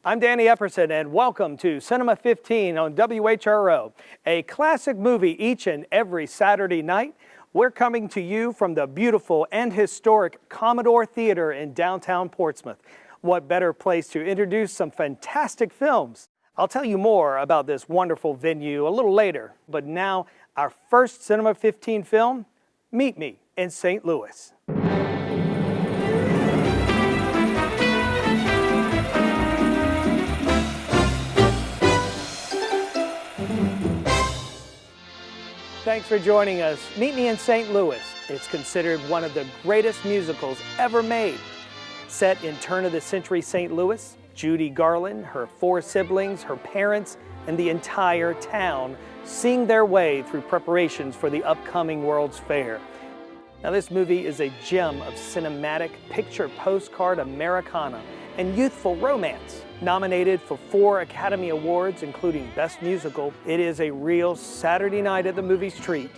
I'm Danny Epperson, and welcome to Cinema 15 on WHRO, a classic movie each and every Saturday night. We're coming to you from the beautiful and historic Commodore Theater in downtown Portsmouth. What better place to introduce some fantastic films? I'll tell you more about this wonderful venue a little later, but now our first Cinema 15 film, Meet Me in St. Louis. Thanks for joining us. Meet Me in St. Louis. It's considered one of the greatest musicals ever made. Set in turn-of-the-century St. Louis, Judy Garland, her 4 siblings, her parents, and the entire town sing their way through preparations for the upcoming World's Fair. Now, this movie is a gem of cinematic picture postcard Americana and youthful romance. Nominated for 4 Academy Awards, including Best Musical, it is a real Saturday night at the movies treat.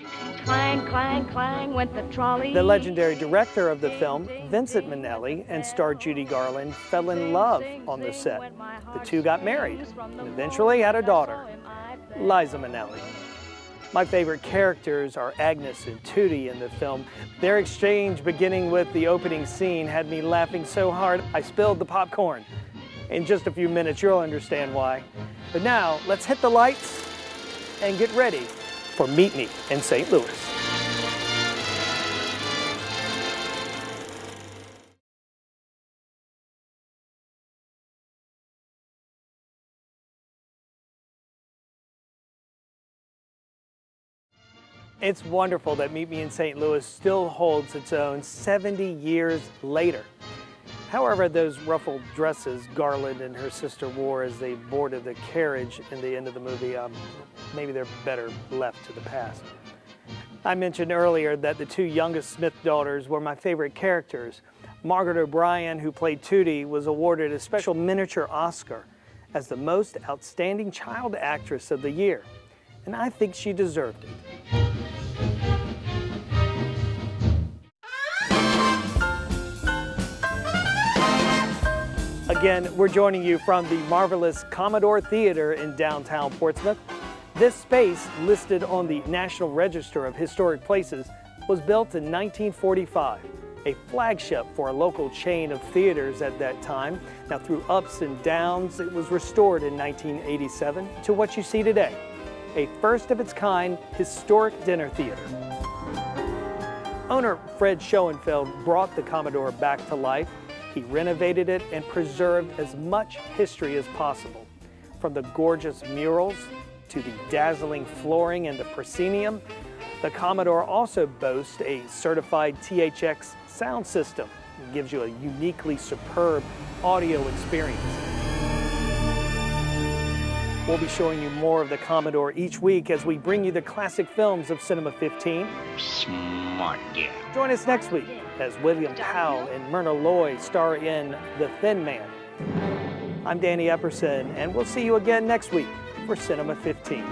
Clang, clang, clang went the trolley. The legendary director of the film, Vincent Minnelli, and star Judy Garland fell in love on the set. The two got married and eventually had a daughter, Liza Minnelli. My favorite characters are Agnes and Tootie in the film. Their exchange beginning with the opening scene had me laughing so hard I spilled the popcorn. In just a few minutes, you'll understand why. But now, let's hit the lights and get ready for Meet Me in St. Louis. It's wonderful that Meet Me in St. Louis still holds its own 70 years later. However, those ruffled dresses Garland and her sister wore as they boarded the carriage in the end of the movie, maybe they're better left to the past. I mentioned earlier that the 2 youngest Smith daughters were my favorite characters. Margaret O'Brien, who played Tootie, was awarded a special miniature Oscar as the most outstanding child actress of the year, and I think she deserved it. Again, we're joining you from the marvelous Commodore Theater in downtown Portsmouth. This space, listed on the National Register of Historic Places, was built in 1945, a flagship for a local chain of theaters at that time. Now, through ups and downs, it was restored in 1987 to what you see today, a first-of-its-kind historic dinner theater. Owner Fred Schoenfeld brought the Commodore back to life. He renovated it and preserved as much history as possible. From the gorgeous murals to the dazzling flooring and the proscenium, the Commodore also boasts a certified THX sound system. It gives you a uniquely superb audio experience. We'll be showing you more of the Commodore each week as we bring you the classic films of Cinema 15. Smart girl. Join us next week as William Powell and Myrna Loy star in The Thin Man. I'm Danny Epperson, and we'll see you again next week for Cinema 15.